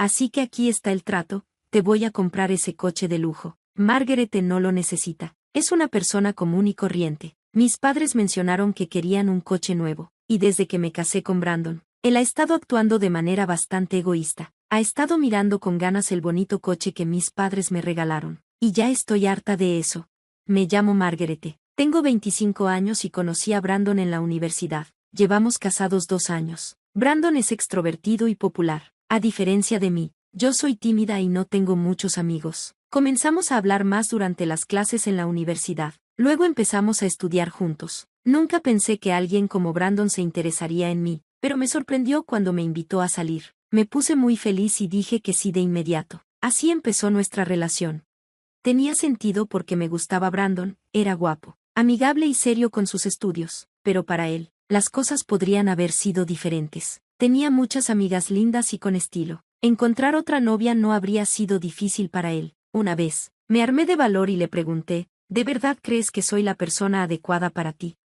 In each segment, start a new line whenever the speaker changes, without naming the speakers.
Así que aquí está el trato, te voy a comprar ese coche de lujo. Margaret no lo necesita. Es una persona común y corriente. Mis padres mencionaron que querían un coche nuevo, y desde que me casé con Brandon, él ha estado actuando de manera bastante egoísta. Ha estado mirando con ganas el bonito coche que mis padres me regalaron, y ya estoy harta de eso. Me llamo Margaret. Tengo 25 años y conocí a Brandon en la universidad. Llevamos casados 2 años. Brandon es extrovertido y popular. A diferencia de mí, yo soy tímida y no tengo muchos amigos. Comenzamos a hablar más durante las clases en la universidad. Luego empezamos a estudiar juntos. Nunca pensé que alguien como Brandon se interesaría en mí, pero me sorprendió cuando me invitó a salir. Me puse muy feliz y dije que sí de inmediato. Así empezó nuestra relación. Tenía sentido porque me gustaba Brandon, era guapo, amigable y serio con sus estudios, pero para él, las cosas podrían haber sido diferentes. Tenía muchas amigas lindas y con estilo. Encontrar otra novia no habría sido difícil para él. Una vez, me armé de valor y le pregunté, ¿de verdad crees que soy la persona adecuada para ti?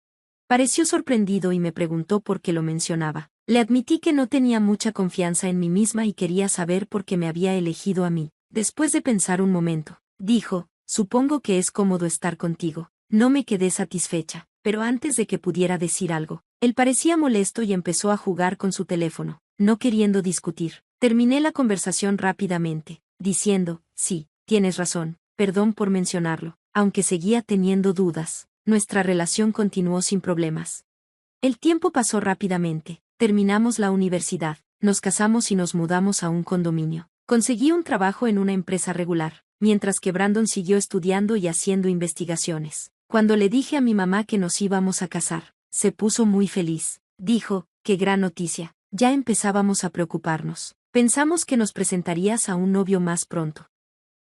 Pareció sorprendido y me preguntó por qué lo mencionaba. Le admití que no tenía mucha confianza en mí misma y quería saber por qué me había elegido a mí. Después de pensar un momento, dijo, supongo que es cómodo estar contigo. No me quedé satisfecha, pero antes de que pudiera decir algo, él parecía molesto y empezó a jugar con su teléfono, no queriendo discutir. Terminé la conversación rápidamente, diciendo, sí, tienes razón, perdón por mencionarlo, aunque seguía teniendo dudas. Nuestra relación continuó sin problemas. El tiempo pasó rápidamente, terminamos la universidad, nos casamos y nos mudamos a un condominio. Conseguí un trabajo en una empresa regular, mientras que Brandon siguió estudiando y haciendo investigaciones. Cuando le dije a mi mamá que nos íbamos a casar, se puso muy feliz. Dijo, qué gran noticia, ya empezábamos a preocuparnos. Pensamos que nos presentarías a un novio más pronto.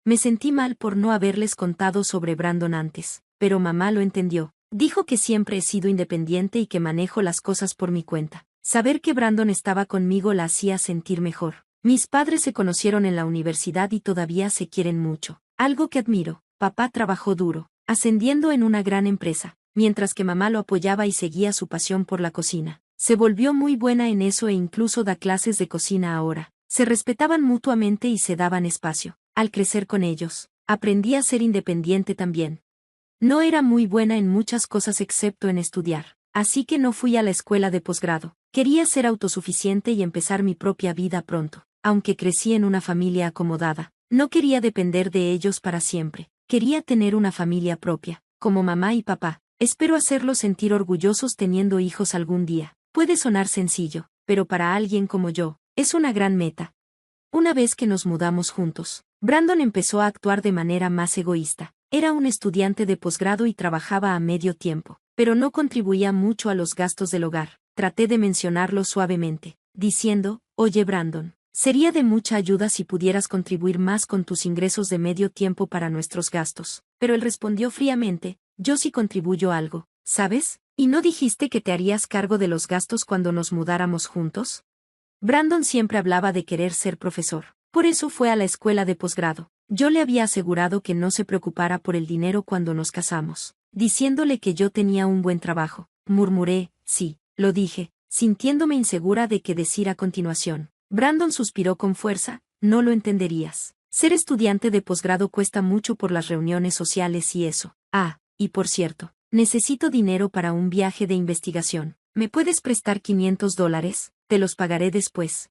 Me sentí mal por no haberles contado sobre Brandon antes, pero mamá lo entendió. Dijo que siempre he sido independiente y que manejo las cosas por mi cuenta. Saber que Brandon estaba conmigo la hacía sentir mejor. Mis padres se conocieron en la universidad y todavía se quieren mucho. Algo que admiro. Papá trabajó duro, ascendiendo en una gran empresa, mientras que mamá lo apoyaba y seguía su pasión por la cocina. Se volvió muy buena en eso e incluso da clases de cocina ahora. Se respetaban mutuamente y se daban espacio. Al crecer con ellos, aprendí a ser independiente también. No era muy buena en muchas cosas excepto en estudiar, así que no fui a la escuela de posgrado. Quería ser autosuficiente y empezar mi propia vida pronto. Aunque crecí en una familia acomodada, no quería depender de ellos para siempre. Quería tener una familia propia, como mamá y papá. Espero hacerlos sentir orgullosos teniendo hijos algún día. Puede sonar sencillo, pero para alguien como yo, es una gran meta. Una vez que nos mudamos juntos, Brandon empezó a actuar de manera más egoísta. Era un estudiante de posgrado y trabajaba a medio tiempo, pero no contribuía mucho a los gastos del hogar. Traté de mencionarlo suavemente, diciendo, oye Brandon, sería de mucha ayuda si pudieras contribuir más con tus ingresos de medio tiempo para nuestros gastos. Pero él respondió fríamente, yo sí contribuyo algo, ¿sabes? ¿Y no dijiste que te harías cargo de los gastos cuando nos mudáramos juntos? Brandon siempre hablaba de querer ser profesor, por eso fue a la escuela de posgrado. Yo le había asegurado que no se preocupara por el dinero cuando nos casamos, diciéndole que yo tenía un buen trabajo. Murmuré, sí, lo dije, sintiéndome insegura de qué decir a continuación. Brandon suspiró con fuerza, no lo entenderías. Ser estudiante de posgrado cuesta mucho por las reuniones sociales y eso. Ah, y por cierto, necesito dinero para un viaje de investigación. ¿Me puedes prestar $500? Te los pagaré después.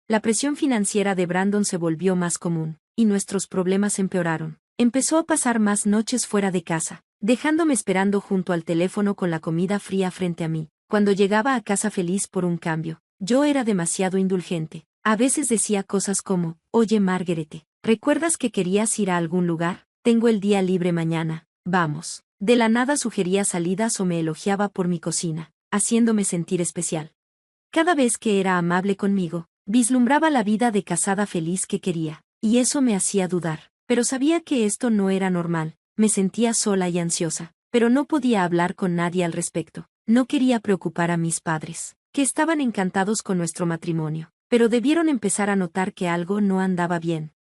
La presión financiera de Brandon se volvió más común, y nuestros problemas empeoraron. Empezó a pasar más noches fuera de casa, dejándome esperando junto al teléfono con la comida fría frente a mí. Cuando llegaba a casa feliz por un cambio, yo era demasiado indulgente. A veces decía cosas como, oye Margaret, ¿recuerdas que querías ir a algún lugar? Tengo el día libre mañana, vamos. De la nada sugería salidas o me elogiaba por mi cocina, haciéndome sentir especial. Cada vez que era amable conmigo, vislumbraba la vida de casada feliz que quería, y eso me hacía dudar. Pero sabía que esto no era normal. Me sentía sola y ansiosa, pero no podía hablar con nadie al respecto. No quería preocupar a mis padres, que estaban encantados con nuestro matrimonio, pero debieron empezar a notar que algo no andaba bien.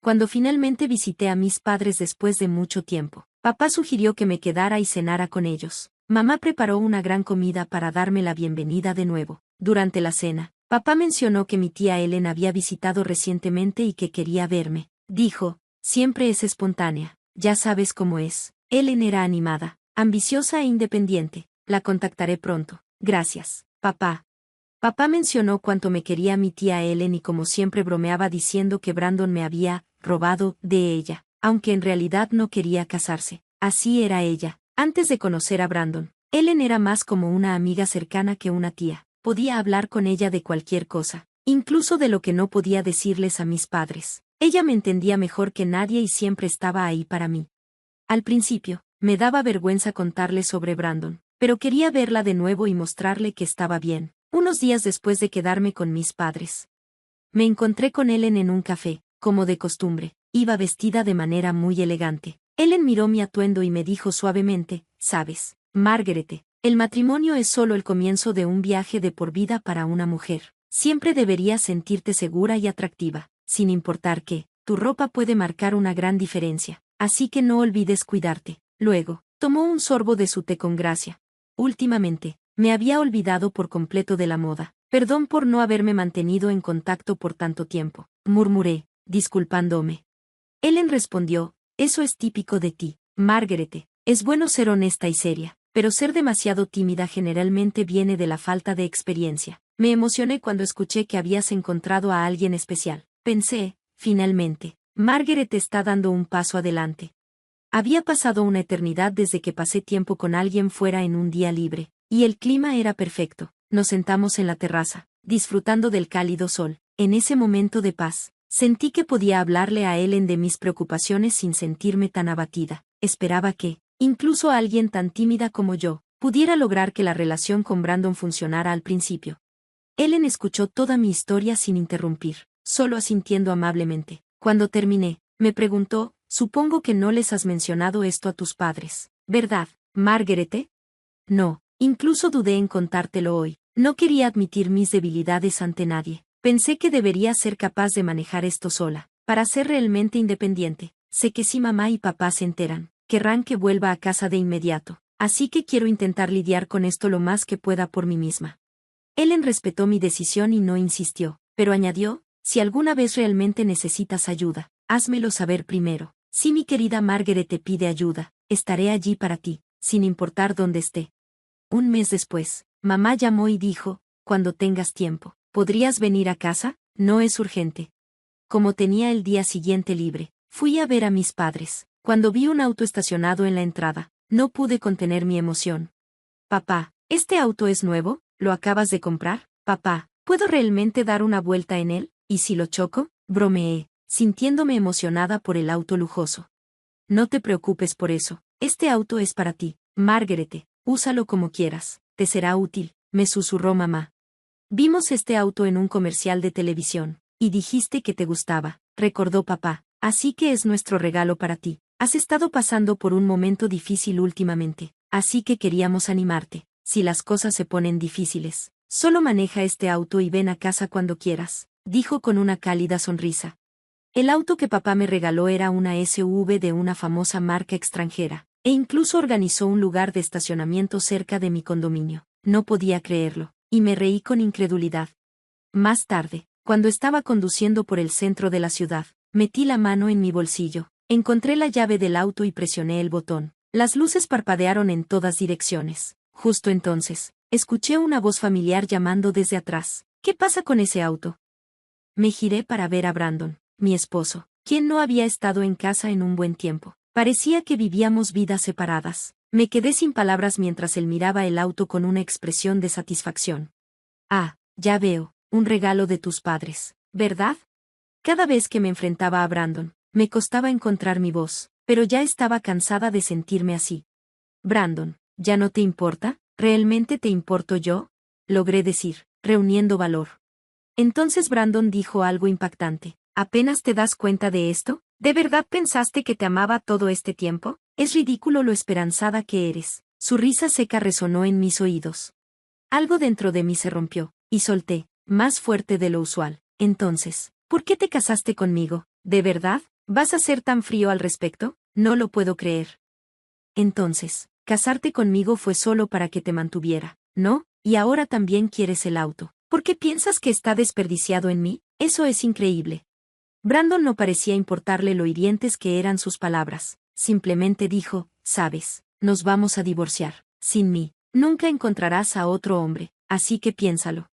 Cuando finalmente visité a mis padres después de mucho tiempo, papá sugirió que me quedara y cenara con ellos. Mamá preparó una gran comida para darme la bienvenida de nuevo. Durante la cena, Papá mencionó que mi tía Ellen había visitado recientemente y que quería verme. Dijo, siempre es espontánea, ya sabes cómo es. Ellen era animada, ambiciosa e independiente. La contactaré pronto. Gracias, papá. Papá mencionó cuánto me quería mi tía Ellen y como siempre bromeaba diciendo que Brandon me había robado de ella, aunque en realidad no quería casarse. Así era ella. Antes de conocer a Brandon, Ellen era más como una amiga cercana que una tía. Podía hablar con ella de cualquier cosa, incluso de lo que no podía decirles a mis padres. Ella me entendía mejor que nadie y siempre estaba ahí para mí. Al principio, me daba vergüenza contarle sobre Brandon, pero quería verla de nuevo y mostrarle que estaba bien. Unos días después de quedarme con mis padres, me encontré con Ellen en un café, como de costumbre. Iba vestida de manera muy elegante. Ellen miró mi atuendo y me dijo suavemente, «Sabes, Margaret, el matrimonio es solo el comienzo de un viaje de por vida para una mujer. Siempre deberías sentirte segura y atractiva, sin importar qué. Tu ropa puede marcar una gran diferencia, así que no olvides cuidarte». Luego, tomó un sorbo de su té con gracia. Últimamente, me había olvidado por completo de la moda. Perdón por no haberme mantenido en contacto por tanto tiempo, murmuré, disculpándome. Ellen respondió, eso es típico de ti, Margaret. Es bueno ser honesta y seria, pero ser demasiado tímida generalmente viene de la falta de experiencia. Me emocioné cuando escuché que habías encontrado a alguien especial. Pensé, finalmente, Margaret está dando un paso adelante. Había pasado una eternidad desde que pasé tiempo con alguien fuera en un día libre, y el clima era perfecto. Nos sentamos en la terraza, disfrutando del cálido sol. En ese momento de paz, sentí que podía hablarle a Ellen de mis preocupaciones sin sentirme tan abatida. Esperaba que, incluso alguien tan tímida como yo, pudiera lograr que la relación con Brandon funcionara al principio. Ellen escuchó toda mi historia sin interrumpir, solo asintiendo amablemente. Cuando terminé, me preguntó, supongo que no les has mencionado esto a tus padres, ¿verdad, Margaret? No, incluso dudé en contártelo hoy. No quería admitir mis debilidades ante nadie. Pensé que debería ser capaz de manejar esto sola, para ser realmente independiente. Sé que si mamá y papá se enteran, querrán que vuelva a casa de inmediato, así que quiero intentar lidiar con esto lo más que pueda por mí misma. Ellen respetó mi decisión y no insistió, pero añadió, si alguna vez realmente necesitas ayuda, házmelo saber primero. Si mi querida Margaret te pide ayuda, estaré allí para ti, sin importar dónde esté. Un mes después, mamá llamó y dijo, cuando tengas tiempo, ¿podrías venir a casa? No es urgente. Como tenía el día siguiente libre, fui a ver a mis padres. Cuando vi un auto estacionado en la entrada, no pude contener mi emoción. Papá, ¿este auto es nuevo? ¿Lo acabas de comprar? Papá, ¿puedo realmente dar una vuelta en él? ¿Y si lo choco? Bromeé, sintiéndome emocionada por el auto lujoso. No te preocupes por eso, este auto es para ti, Margaret. Úsalo como quieras, te será útil, me susurró mamá. Vimos este auto en un comercial de televisión, y dijiste que te gustaba, recordó papá, así que es nuestro regalo para ti. Has estado pasando por un momento difícil últimamente, así que queríamos animarte. Si las cosas se ponen difíciles, solo maneja este auto y ven a casa cuando quieras, dijo con una cálida sonrisa. El auto que papá me regaló era una SUV de una famosa marca extranjera. E incluso organizó un lugar de estacionamiento cerca de mi condominio. No podía creerlo, y me reí con incredulidad. Más tarde, cuando estaba conduciendo por el centro de la ciudad, metí la mano en mi bolsillo, encontré la llave del auto y presioné el botón. Las luces parpadearon en todas direcciones. Justo entonces, escuché una voz familiar llamando desde atrás. ¿Qué pasa con ese auto? Me giré para ver a Brandon, mi esposo, quien no había estado en casa en un buen tiempo. Parecía que vivíamos vidas separadas. Me quedé sin palabras mientras él miraba el auto con una expresión de satisfacción. Ah, ya veo, un regalo de tus padres, ¿verdad? Cada vez que me enfrentaba a Brandon, me costaba encontrar mi voz, pero ya estaba cansada de sentirme así. Brandon, ¿ya no te importa? ¿Realmente te importo yo? Logré decir, reuniendo valor. Entonces Brandon dijo algo impactante. ¿Apenas te das cuenta de esto? ¿De verdad pensaste que te amaba todo este tiempo? Es ridículo lo esperanzada que eres. Su risa seca resonó en mis oídos. Algo dentro de mí se rompió, y solté, más fuerte de lo usual. Entonces, ¿por qué te casaste conmigo? ¿De verdad? ¿Vas a ser tan frío al respecto? No lo puedo creer. Entonces, casarte conmigo fue solo para que te mantuviera, ¿no? Y ahora también quieres el auto. ¿Por qué piensas que está desperdiciado en mí? Eso es increíble. Brandon no parecía importarle lo hirientes que eran sus palabras. Simplemente dijo, sabes, nos vamos a divorciar. Sin mí, nunca encontrarás a otro hombre, así que piénsalo.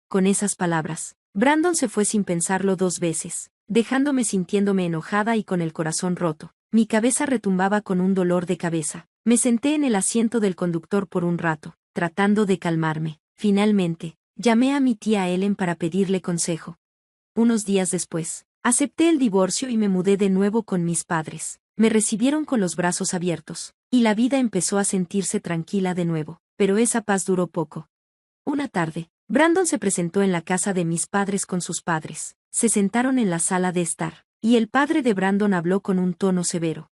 Con esas palabras, Brandon se fue sin pensarlo 2 veces, dejándome sintiéndome enojada y con el corazón roto. Mi cabeza retumbaba con un dolor de cabeza. Me senté en el asiento del conductor por un rato, tratando de calmarme. Finalmente, llamé a mi tía Ellen para pedirle consejo. Unos días después, acepté el divorcio y me mudé de nuevo con mis padres. Me recibieron con los brazos abiertos, y la vida empezó a sentirse tranquila de nuevo, pero esa paz duró poco. Una tarde, Brandon se presentó en la casa de mis padres con sus padres. Se sentaron en la sala de estar, y el padre de Brandon habló con un tono severo.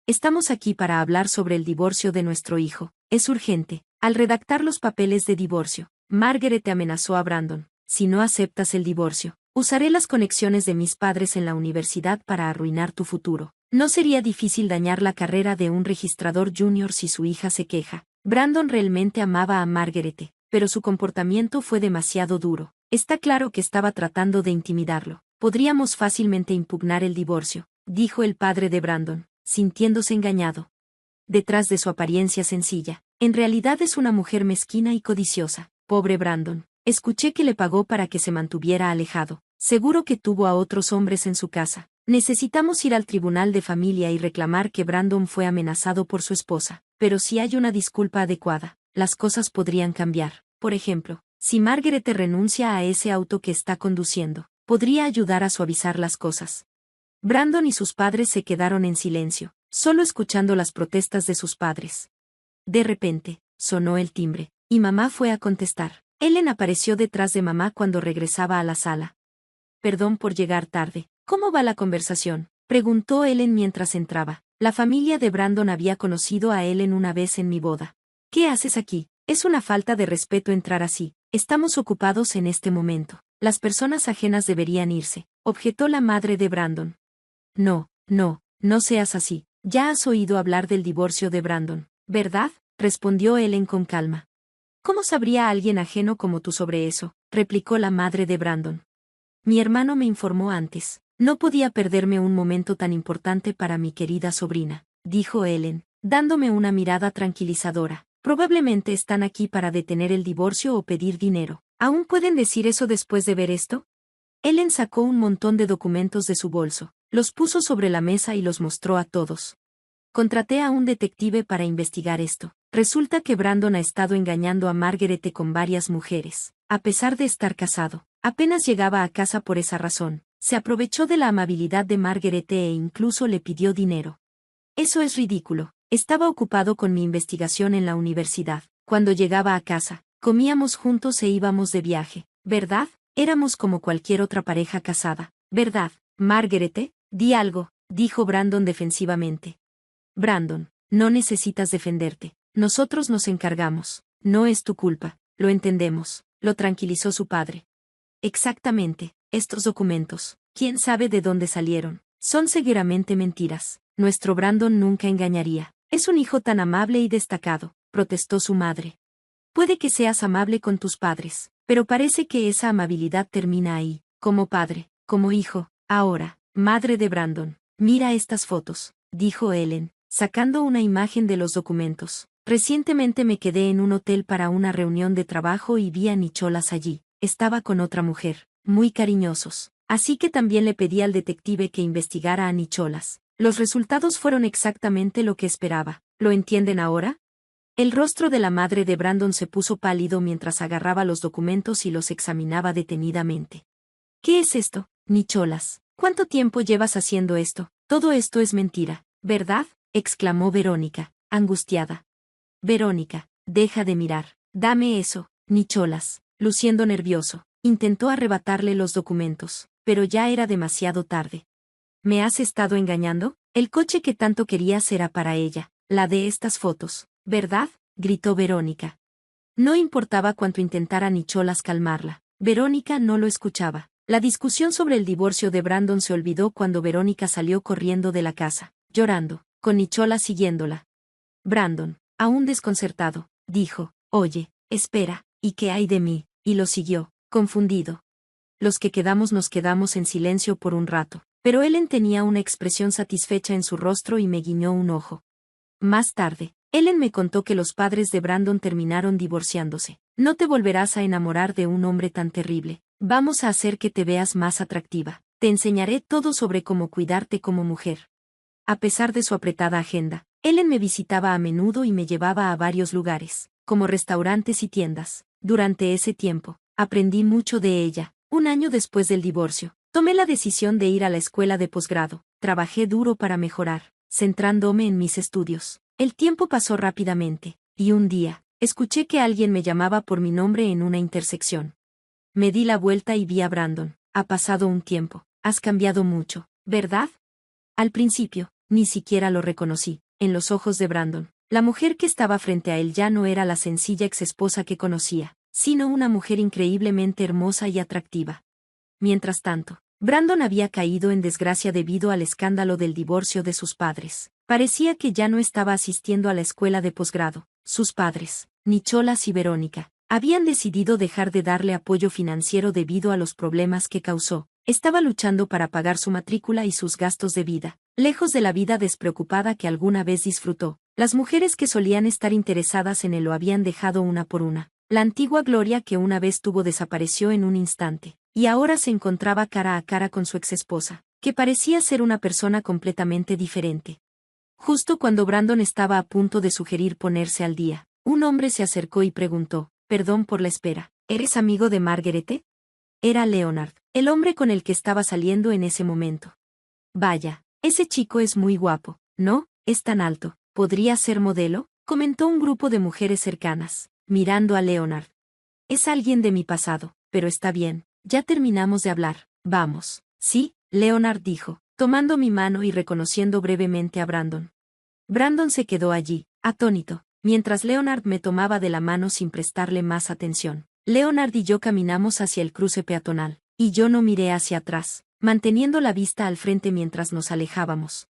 Estamos aquí para hablar sobre el divorcio de nuestro hijo. Es urgente. Al redactar los papeles de divorcio, Margaret amenazó a Brandon. Si no aceptas el divorcio, usaré las conexiones de mis padres en la universidad para arruinar tu futuro. No sería difícil dañar la carrera de un registrador junior si su hija se queja. Brandon realmente amaba a Margaret, pero su comportamiento fue demasiado duro. Está claro que estaba tratando de intimidarlo. Podríamos fácilmente impugnar el divorcio, dijo el padre de Brandon, sintiéndose engañado. Detrás de su apariencia sencilla, en realidad es una mujer mezquina y codiciosa. Pobre Brandon. Escuché que le pagó para que se mantuviera alejado. Seguro que tuvo a otros hombres en su casa. Necesitamos ir al tribunal de familia y reclamar que Brandon fue amenazado por su esposa. Pero si hay una disculpa adecuada, las cosas podrían cambiar. Por ejemplo, si Margaret renuncia a ese auto que está conduciendo, podría ayudar a suavizar las cosas. Brandon y sus padres se quedaron en silencio, solo escuchando las protestas de sus padres. De repente, sonó el timbre, y mamá fue a contestar. Ellen apareció detrás de mamá cuando regresaba a la sala. Perdón por llegar tarde. ¿Cómo va la conversación?, preguntó Ellen mientras entraba. La familia de Brandon había conocido a Ellen una vez en mi boda. ¿Qué haces aquí? Es una falta de respeto entrar así. Estamos ocupados en este momento. Las personas ajenas deberían irse, objetó la madre de Brandon. No, no, no seas así. Ya has oído hablar del divorcio de Brandon, ¿verdad?, respondió Ellen con calma. ¿Cómo sabría alguien ajeno como tú sobre eso?, replicó la madre de Brandon. Mi hermano me informó antes. No podía perderme un momento tan importante para mi querida sobrina, dijo Ellen, dándome una mirada tranquilizadora. Probablemente están aquí para detener el divorcio o pedir dinero. ¿Aún pueden decir eso después de ver esto? Ellen sacó un montón de documentos de su bolso, los puso sobre la mesa y los mostró a todos. Contraté a un detective para investigar esto. Resulta que Brandon ha estado engañando a Margaret con varias mujeres. A pesar de estar casado, apenas llegaba a casa por esa razón. Se aprovechó de la amabilidad de Margaret e incluso le pidió dinero. Eso es ridículo. Estaba ocupado con mi investigación en la universidad. Cuando llegaba a casa, comíamos juntos e íbamos de viaje, ¿verdad? Éramos como cualquier otra pareja casada, ¿verdad, Margaret? Di algo, dijo Brandon defensivamente. Brandon, no necesitas defenderte. Nosotros nos encargamos. No es tu culpa, lo entendemos, lo tranquilizó su padre. Exactamente, estos documentos, ¿quién sabe de dónde salieron? Son seguramente mentiras. Nuestro Brandon nunca engañaría. Es un hijo tan amable y destacado, protestó su madre. Puede que seas amable con tus padres, pero parece que esa amabilidad termina ahí, como padre, como hijo. Ahora, madre de Brandon, mira estas fotos, dijo Ellen, sacando una imagen de los documentos. Recientemente me quedé en un hotel para una reunión de trabajo y vi a Nicholas allí. Estaba con otra mujer, muy cariñosos. Así que también le pedí al detective que investigara a Nicholas. Los resultados fueron exactamente lo que esperaba. ¿Lo entienden ahora? El rostro de la madre de Brandon se puso pálido mientras agarraba los documentos y los examinaba detenidamente. ¿Qué es esto, Nicholas? ¿Cuánto tiempo llevas haciendo esto? Todo esto es mentira, ¿verdad?, exclamó Verónica, angustiada. Verónica, deja de mirar. Dame eso, Nicholas, luciendo nervioso. Intentó arrebatarle los documentos, pero ya era demasiado tarde. ¿Me has estado engañando? El coche que tanto querías era para ella, la de estas fotos, ¿verdad?, gritó Verónica. No importaba cuánto intentara Nicholas calmarla. Verónica no lo escuchaba. La discusión sobre el divorcio de Brandon se olvidó cuando Verónica salió corriendo de la casa, llorando, con Nicholas siguiéndola. Brandon, aún desconcertado, dijo, «Oye, espera, ¿y qué hay de mí?», y lo siguió. confundido. Los que quedamos nos quedamos en silencio por un rato, pero Ellen tenía una expresión satisfecha en su rostro y me guiñó un ojo. Más tarde, Ellen me contó que los padres de Brandon terminaron divorciándose. No te volverás a enamorar de un hombre tan terrible. Vamos a hacer que te veas más atractiva. Te enseñaré todo sobre cómo cuidarte como mujer. A pesar de su apretada agenda, Ellen me visitaba a menudo y me llevaba a varios lugares, como restaurantes y tiendas. Durante ese tiempo, aprendí mucho de ella. Un año después del divorcio, tomé la decisión de ir a la escuela de posgrado. Trabajé duro para mejorar, centrándome en mis estudios. El tiempo pasó rápidamente, y un día, escuché que alguien me llamaba por mi nombre en una intersección. Me di la vuelta y vi a Brandon. Ha pasado un tiempo. Has cambiado mucho, ¿verdad? Al principio, ni siquiera lo reconocí. En los ojos de Brandon, la mujer que estaba frente a él ya no era la sencilla exesposa que conocía, sino una mujer increíblemente hermosa y atractiva. Mientras tanto, Brandon había caído en desgracia debido al escándalo del divorcio de sus padres. Parecía que ya no estaba asistiendo a la escuela de posgrado. Sus padres, Nicholas y Verónica, habían decidido dejar de darle apoyo financiero debido a los problemas que causó. Estaba luchando para pagar su matrícula y sus gastos de vida, lejos de la vida despreocupada que alguna vez disfrutó. Las mujeres que solían estar interesadas en él lo habían dejado una por una. La antigua Gloria que una vez tuvo desapareció en un instante, y ahora se encontraba cara a cara con su exesposa, que parecía ser una persona completamente diferente. Justo cuando Brandon estaba a punto de sugerir ponerse al día, un hombre se acercó y preguntó, «Perdón por la espera, ¿eres amigo de Margarete?» Era Leonard, el hombre con el que estaba saliendo en ese momento. «Vaya, ese chico es muy guapo, ¿no? Es tan alto, ¿podría ser modelo?», comentó un grupo de mujeres cercanas, mirando a Leonard. «Es alguien de mi pasado, pero está bien, ya terminamos de hablar, vamos». «Sí», Leonard dijo, tomando mi mano y reconociendo brevemente a Brandon. Brandon se quedó allí, atónito, mientras Leonard me tomaba de la mano sin prestarle más atención. Leonard y yo caminamos hacia el cruce peatonal, y yo no miré hacia atrás, manteniendo la vista al frente mientras nos alejábamos.